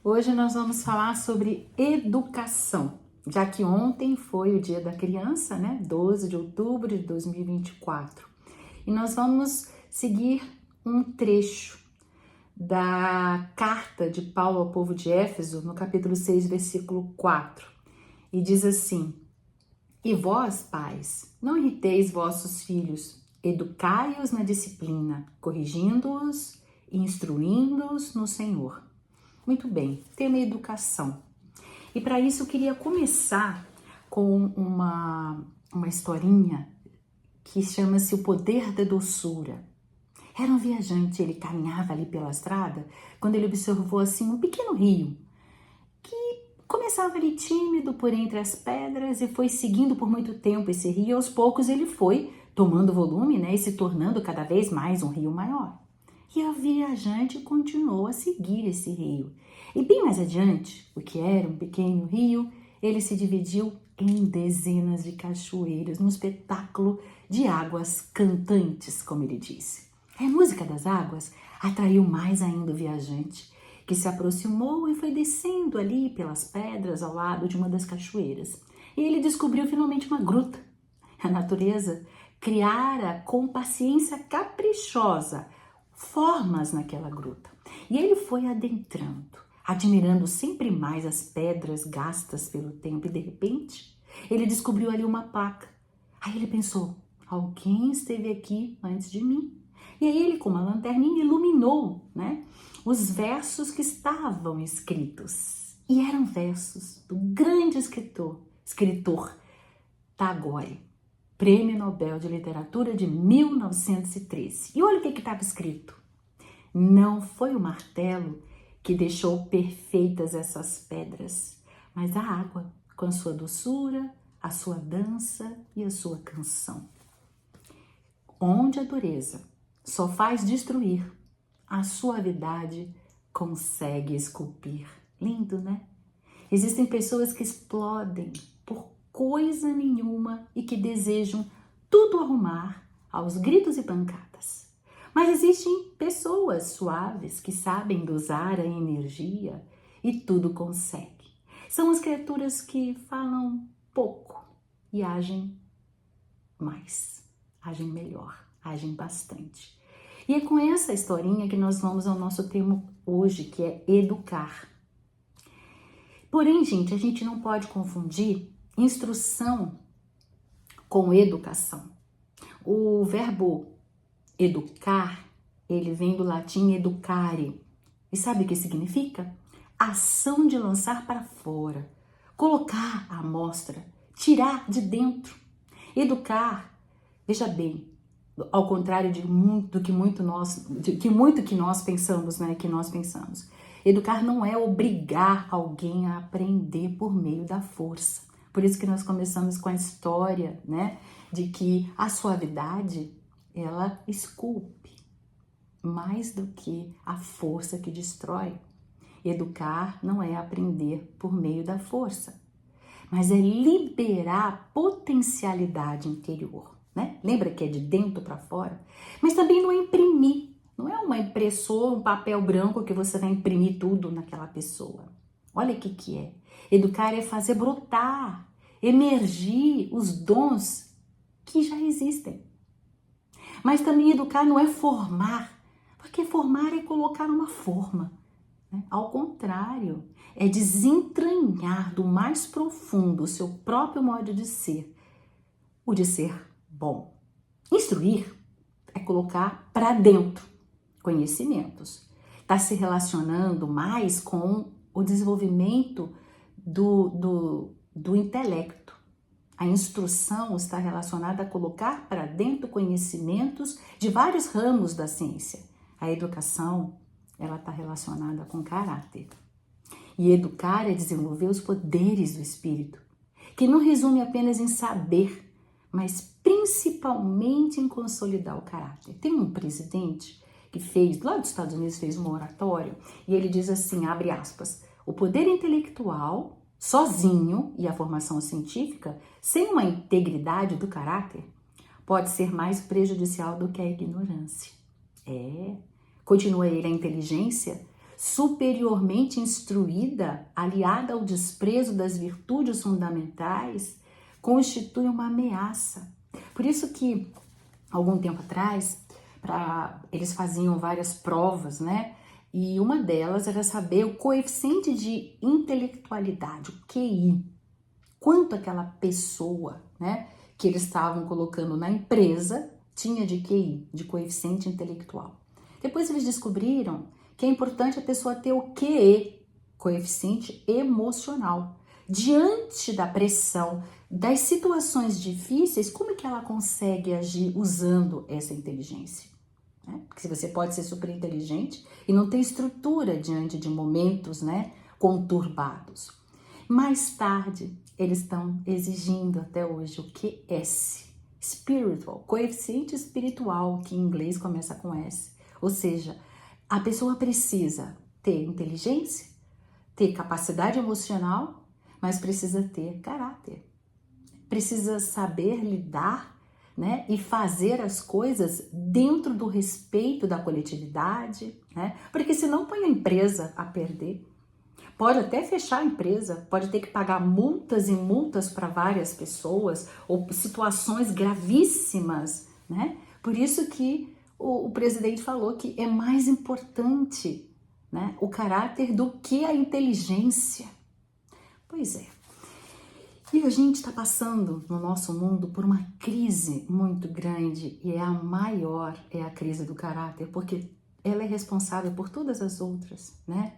Hoje nós vamos falar sobre educação, já que ontem foi o Dia da Criança, né? 12 de outubro de 2024. E nós vamos seguir um trecho da carta de Paulo ao povo de Éfeso, no capítulo 6, versículo 4. E diz assim: E vós, pais, não irriteis vossos filhos, educai-os na disciplina, corrigindo-os e instruindo-os no Senhor. Muito bem, tema educação. E para isso eu queria começar com uma historinha que chama-se O Poder da Doçura. Era um viajante, ele caminhava ali pela estrada, quando ele observou assim um pequeno rio, que começava ali tímido por entre as pedras e foi seguindo por muito tempo esse rio. Aos poucos ele foi tomando volume, né, e se tornando cada vez mais um rio maior. E a viajante continuou a seguir esse rio. E bem mais adiante, o que era um pequeno rio, ele se dividiu em dezenas de cachoeiras, num espetáculo de águas cantantes, como ele disse. A música das águas atraiu mais ainda o viajante, que se aproximou e foi descendo ali pelas pedras ao lado de uma das cachoeiras. E ele descobriu finalmente uma gruta. A natureza criara com paciência caprichosa formas naquela gruta. E ele foi adentrando, admirando sempre mais as pedras gastas pelo tempo, e de repente ele descobriu ali uma placa. Aí ele pensou: alguém esteve aqui antes de mim. E aí ele, com uma lanterninha, iluminou, né, os versos que estavam escritos. E eram versos do grande escritor Tagore, Prêmio Nobel de Literatura de 1913. E olha o que estava escrito: não foi o martelo que deixou perfeitas essas pedras, mas a água, com a sua doçura, a sua dança e a sua canção. Onde a dureza só faz destruir, a suavidade consegue esculpir. Lindo, né? Existem pessoas que explodem por coisa nenhuma e que desejam tudo arrumar aos gritos e pancadas. Mas existem pessoas suaves que sabem dosar a energia e tudo consegue. São as criaturas que falam pouco e agem mais, agem melhor, agem bastante. E é com essa historinha que nós vamos ao nosso tema hoje, que é educar. Porém, gente, a gente não pode confundir instrução com educação. O verbo educar, ele vem do latim educare. E sabe o que significa? Ação de lançar para fora, colocar à mostra, tirar de dentro. Educar, veja bem, ao contrário de muito que nós pensamos, né, que nós pensamos. Educar não é obrigar alguém a aprender por meio da força. Por isso que nós começamos com a história, né, de que a suavidade, ela esculpe mais do que a força que destrói. Educar não é aprender por meio da força, mas é liberar a potencialidade interior, né? Lembra que é de dentro para fora? Mas também não é imprimir, não é uma impressora, um papel branco que você vai imprimir tudo naquela pessoa. Olha o que é. Educar é fazer brotar, emergir os dons que já existem. Mas também educar não é formar, porque formar é colocar uma forma. Ao contrário, é desentranhar do mais profundo o seu próprio modo de ser, o de ser bom. Instruir é colocar para dentro conhecimentos. Está se relacionando mais com o desenvolvimento do intelecto. A instrução está relacionada a colocar para dentro conhecimentos de vários ramos da ciência. A educação, ela está relacionada com caráter. E educar é desenvolver os poderes do espírito, que não resume apenas em saber, mas principalmente em consolidar o caráter. Tem um presidente que fez, lá dos Estados Unidos, fez uma oratória, e ele diz assim, abre aspas: o poder intelectual, sozinho, e a formação científica, sem uma integridade do caráter, pode ser mais prejudicial do que a ignorância. Continua ele, a inteligência superiormente instruída, aliada ao desprezo das virtudes fundamentais, constitui uma ameaça. Por isso que, algum tempo atrás, eles faziam várias provas, né? E uma delas era saber o coeficiente de intelectualidade, o QI. Quanto aquela pessoa, né, que eles estavam colocando na empresa tinha de QI, de coeficiente intelectual. Depois eles descobriram que é importante a pessoa ter o QE, coeficiente emocional. Diante da pressão, das situações difíceis, como é que ela consegue agir usando essa inteligência? Porque se você pode ser super inteligente e não ter estrutura diante de momentos, né, conturbados. Mais tarde, eles estão exigindo até hoje o QS, spiritual, coeficiente espiritual, que em inglês começa com S. Ou seja, a pessoa precisa ter inteligência, ter capacidade emocional, mas precisa ter caráter. Precisa saber lidar, né, e fazer as coisas dentro do respeito da coletividade, né? Porque senão põe a empresa a perder. Pode até fechar a empresa, pode ter que pagar multas e multas para várias pessoas ou situações gravíssimas, né? Por isso que o presidente falou que é mais importante, né, o caráter do que a inteligência. Pois é. E a gente está passando no nosso mundo por uma crise muito grande e a maior é a crise do caráter, porque ela é responsável por todas as outras, né?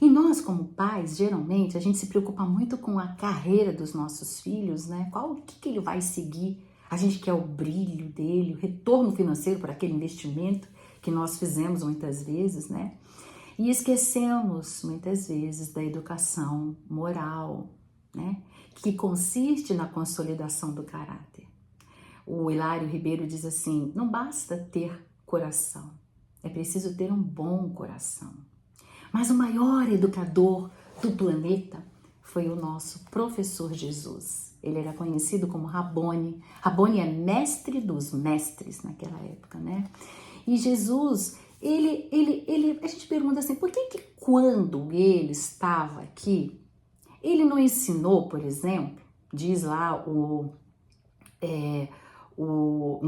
E nós, como pais, geralmente, a gente se preocupa muito com a carreira dos nossos filhos, né? O que ele vai seguir? A gente quer o brilho dele, o retorno financeiro por aquele investimento que nós fizemos muitas vezes, né? E esquecemos, muitas vezes, da educação moral, né? Que consiste na consolidação do caráter. O Hilário Ribeiro diz assim, não basta ter coração, é preciso ter um bom coração. Mas o maior educador do planeta foi o nosso professor Jesus. Ele era conhecido como Rabboni. Rabboni é mestre dos mestres naquela época, né? E Jesus, a gente pergunta assim, por que quando ele estava aqui, ele não ensinou, por exemplo, diz lá no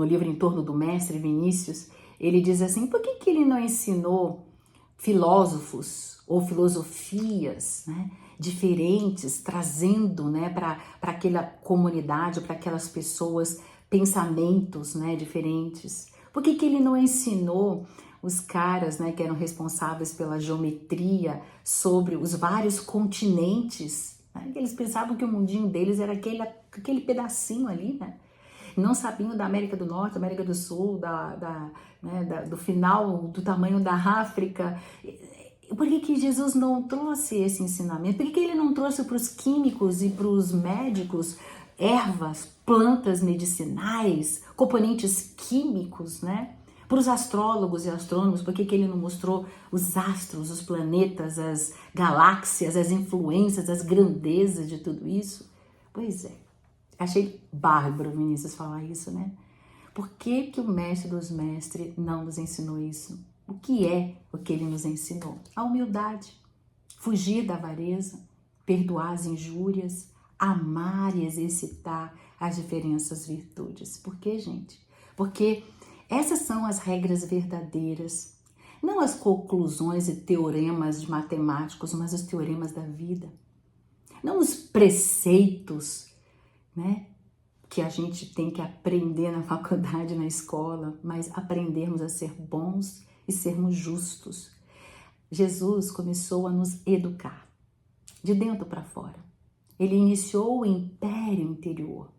livro Em Torno do Mestre, Vinícius, ele diz assim, por que ele não ensinou filósofos ou filosofias, né, diferentes, trazendo, né, para aquela comunidade, para aquelas pessoas, pensamentos, né, diferentes? Por que ele não ensinou os caras, né, que eram responsáveis pela geometria sobre os vários continentes, né? Eles pensavam que o mundinho deles era aquele pedacinho ali, né? Não sabiam da América do Norte, América do Sul, do final do tamanho da África. Por que Jesus não trouxe esse ensinamento? Por que ele não trouxe para os químicos e para os médicos ervas, plantas medicinais, componentes químicos, né? Para os astrólogos e astrônomos, por que ele não mostrou os astros, os planetas, as galáxias, as influências, as grandezas de tudo isso? Pois é. Achei bárbaro, Vinícius, falar isso, né? Por que o mestre dos mestres não nos ensinou isso? O que é o que ele nos ensinou? A humildade, fugir da avareza, perdoar as injúrias, amar e exercitar as diferentes virtudes. Por quê, gente? Porque essas são as regras verdadeiras, não as conclusões e teoremas de matemáticos, mas os teoremas da vida. Não os preceitos, né, que a gente tem que aprender na faculdade, na escola, mas aprendermos a ser bons e sermos justos. Jesus começou a nos educar, de dentro para fora. Ele iniciou o império interior,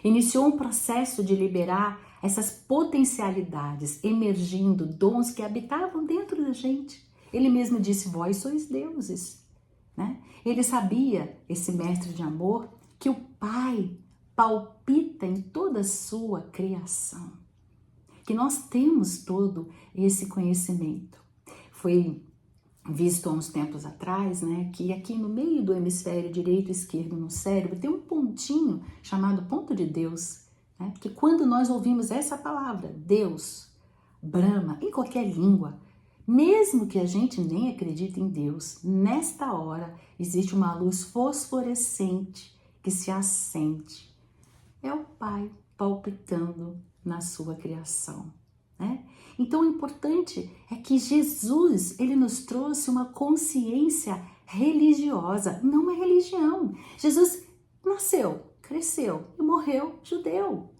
iniciou um processo de liberar essas potencialidades, emergindo dons que habitavam dentro da gente. Ele mesmo disse, vós sois deuses, né? Ele sabia, esse mestre de amor, que o Pai palpita em toda a sua criação, que nós temos todo esse conhecimento. Foi visto há uns tempos atrás, né, que aqui no meio do hemisfério direito e esquerdo no cérebro tem um pontinho chamado ponto de Deus, né, que quando nós ouvimos essa palavra, Deus, Brahma, em qualquer língua, Mesmo que a gente nem acredite em Deus, nesta hora existe uma luz fosforescente que se acende. É o Pai palpitando na sua criação, né? Então o importante é que Jesus, ele nos trouxe uma consciência religiosa, não uma religião. Jesus nasceu, cresceu e morreu judeu.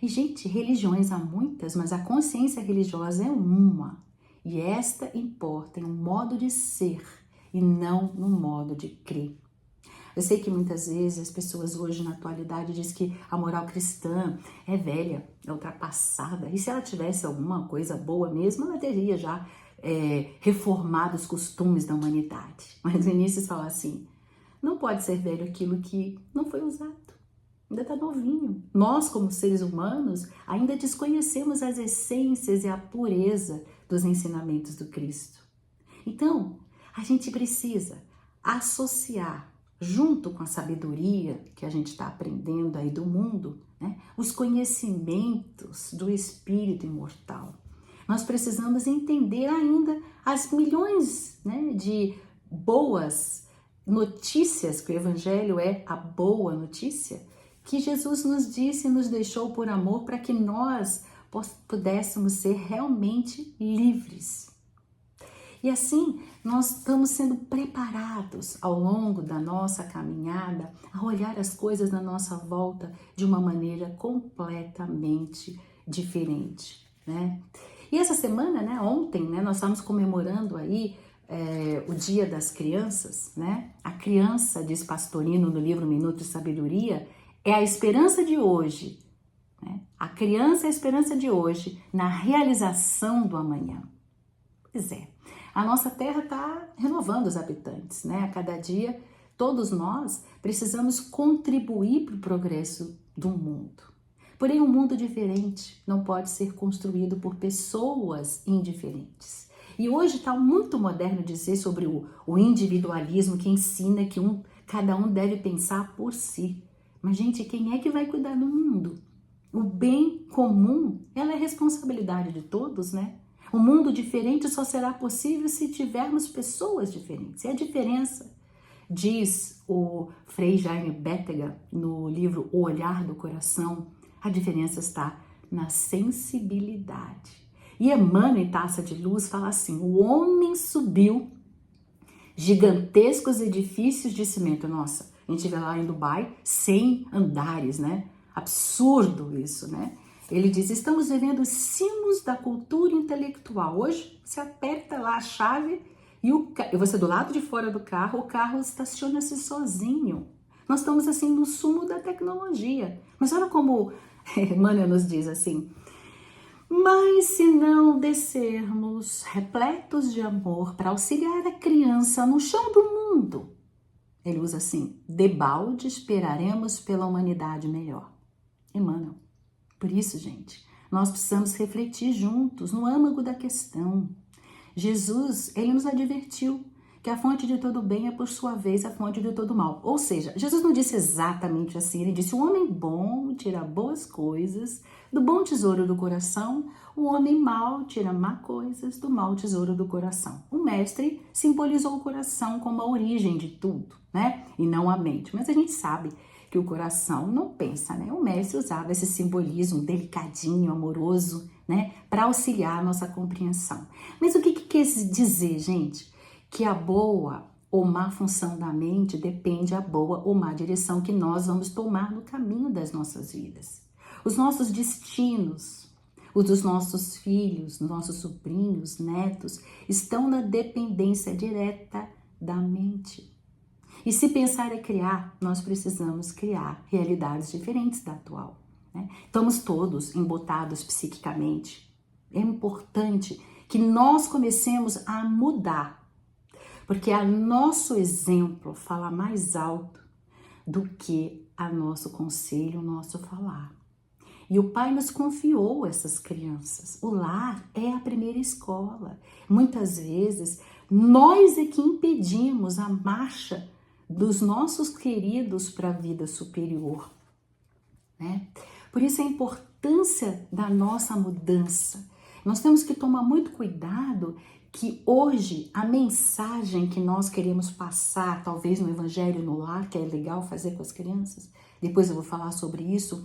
E, gente, religiões há muitas, mas a consciência religiosa é uma. E esta importa em um modo de ser e não no modo de crer. Eu sei que muitas vezes as pessoas hoje na atualidade dizem que a moral cristã é velha, é ultrapassada. E se ela tivesse alguma coisa boa mesmo, ela teria já reformado os costumes da humanidade. Mas Vinícius fala assim, não pode ser velho aquilo que não foi usado. Ainda está novinho. Nós, como seres humanos, ainda desconhecemos as essências e a pureza dos ensinamentos do Cristo. Então, a gente precisa associar, junto com a sabedoria que a gente está aprendendo aí do mundo, né, os conhecimentos do Espírito imortal. Nós precisamos entender ainda as milhões, né, de boas notícias, que o Evangelho é a boa notícia, que Jesus nos disse e nos deixou por amor para que nós pudéssemos ser realmente livres. E assim, nós estamos sendo preparados ao longo da nossa caminhada a olhar as coisas na nossa volta de uma maneira completamente diferente, né? E essa semana, né, ontem, né, nós estamos comemorando aí o Dia das Crianças, né? A criança, diz Pastorino no livro Minuto de Sabedoria, é a esperança de hoje, né? A criança é a esperança de hoje na realização do amanhã. Pois é, a nossa terra está renovando os habitantes, né? A cada dia, todos nós precisamos contribuir para o progresso do mundo. Porém, um mundo diferente não pode ser construído por pessoas indiferentes. E hoje está muito moderno dizer sobre o individualismo que ensina que cada um deve pensar por si. Mas, gente, quem é que vai cuidar do mundo? O bem comum, ela é responsabilidade de todos, né? Um mundo diferente só será possível se tivermos pessoas diferentes. E a diferença, diz o Frei Jaime Bétega no livro O Olhar do Coração, a diferença está na sensibilidade. E Emmanuel, em Taça de Luz, fala assim, o homem subiu gigantescos edifícios de cimento. Nossa, a gente vê lá em Dubai 100 andares, né? Absurdo isso, né? Ele diz, estamos vivendo os cimos da cultura intelectual. Hoje, você aperta lá a chave e você do lado de fora do carro, o carro estaciona-se sozinho. Nós estamos assim no sumo da tecnologia. Mas olha como Emmanuel nos diz assim, mas se não descermos repletos de amor para auxiliar a criança no chão do mundo, ele usa assim, debalde esperaremos pela humanidade melhor. Emmanuel. Por isso, gente, nós precisamos refletir juntos no âmago da questão. Jesus, ele nos advertiu que a fonte de todo bem é, por sua vez, a fonte de todo mal. Ou seja, Jesus não disse exatamente assim, ele disse, o homem bom tira boas coisas do bom tesouro do coração, o homem mau tira má coisas do mau tesouro do coração. O mestre simbolizou o coração como a origem de tudo, né? E não a mente. Mas a gente sabe que o coração não pensa, né? O mestre usava esse simbolismo delicadinho, amoroso, né? Para auxiliar a nossa compreensão. Mas o que quer dizer, gente? Que a boa ou má função da mente depende da boa ou má direção que nós vamos tomar no caminho das nossas vidas. Os nossos destinos, os dos nossos filhos, nossos sobrinhos, netos, estão na dependência direta da mente. E se pensar é criar, nós precisamos criar realidades diferentes da atual, né? Estamos todos embotados psiquicamente. É importante que nós comecemos a mudar, porque a nosso exemplo fala mais alto do que a nosso conselho, o nosso falar. E o Pai nos confiou essas crianças. O lar é a primeira escola. Muitas vezes, nós é que impedimos a marcha dos nossos queridos para a vida superior, né? Por isso a importância da nossa mudança. Nós temos que tomar muito cuidado que hoje a mensagem que nós queremos passar, talvez no Evangelho no Lar, que é legal fazer com as crianças, depois eu vou falar sobre isso,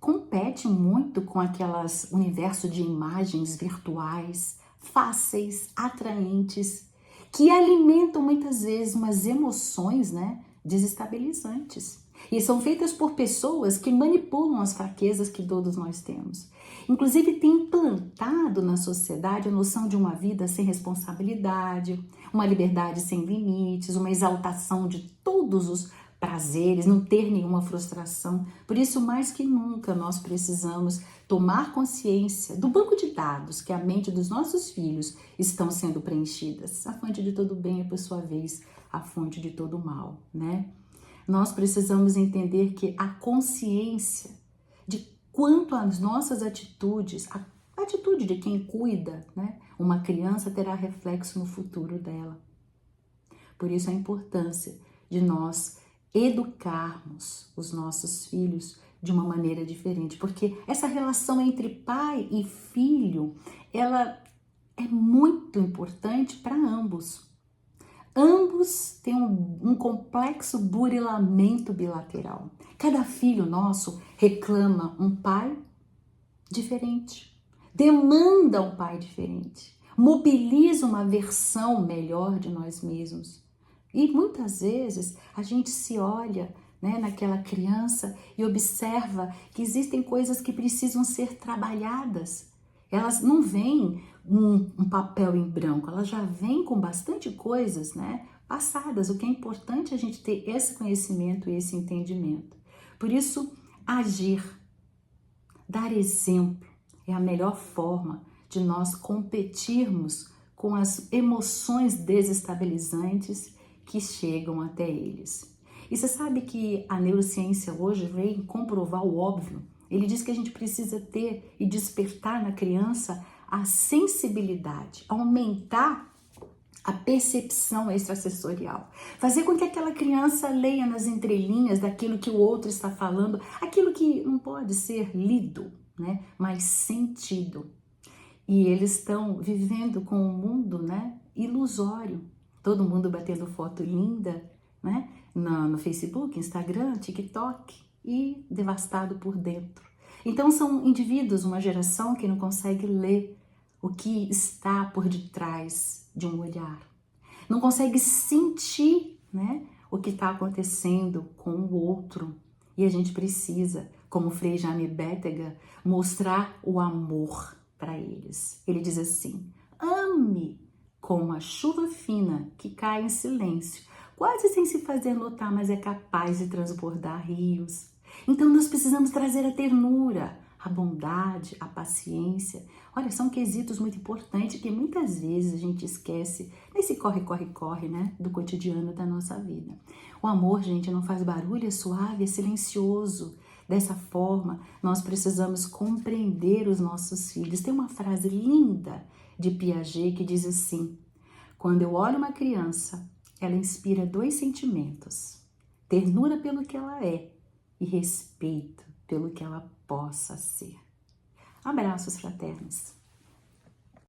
compete muito com aquelas universo de imagens virtuais, fáceis, atraentes, que alimentam muitas vezes umas emoções, né, desestabilizantes. E são feitas por pessoas que manipulam as fraquezas que todos nós temos. Inclusive tem implantado na sociedade a noção de uma vida sem responsabilidade, uma liberdade sem limites, uma exaltação de todos os prazeres, não ter nenhuma frustração. Por isso, mais que nunca, nós precisamos tomar consciência do banco de dados que a mente dos nossos filhos estão sendo preenchidas. A fonte de todo bem é, por sua vez, a fonte de todo mal, né? Nós precisamos entender que a consciência de quanto as nossas atitudes, a atitude de quem cuida, né? Uma criança terá reflexo no futuro dela. Por isso a importância de nós educarmos os nossos filhos de uma maneira diferente, porque essa relação entre pai e filho, ela é muito importante para ambos. Ambos têm um complexo burilamento bilateral. Cada filho nosso reclama um pai diferente, demanda um pai diferente, mobiliza uma versão melhor de nós mesmos. E muitas vezes a gente se olha, né, naquela criança e observa que existem coisas que precisam ser trabalhadas. Elas não vêm um papel em branco, elas já vêm com bastante coisas, né, passadas. O que é importante é a gente ter esse conhecimento e esse entendimento. Por isso, agir, dar exemplo é a melhor forma de nós competirmos com as emoções desestabilizantes que chegam até eles. E você sabe que a neurociência hoje vem comprovar o óbvio. Ele diz que a gente precisa ter e despertar na criança a sensibilidade, aumentar a percepção extrasensorial, fazer com que aquela criança leia nas entrelinhas daquilo que o outro está falando, aquilo que não pode ser lido, né, mas sentido. E eles estão vivendo com um mundo, né, ilusório. Todo mundo batendo foto linda, né, no Facebook, Instagram, TikTok, e devastado por dentro. Então são indivíduos, uma geração que não consegue ler o que está por detrás de um olhar. Não consegue sentir, né, o que está acontecendo com o outro. E a gente precisa, como Frei Jaime Bétega, mostrar o amor para eles. Ele diz assim: ame como a chuva fina que cai em silêncio, quase sem se fazer notar, mas é capaz de transbordar rios. Então nós precisamos trazer a ternura, a bondade, a paciência. Olha, são quesitos muito importantes que muitas vezes a gente esquece nesse corre, né, do cotidiano da nossa vida. O amor, gente, não faz barulho, é suave, é silencioso. Dessa forma, nós precisamos compreender os nossos filhos. Tem uma frase linda de Piaget que diz assim: quando eu olho uma criança, ela inspira 2 sentimentos: ternura pelo que ela é e respeito pelo que ela possa ser. Abraços fraternos.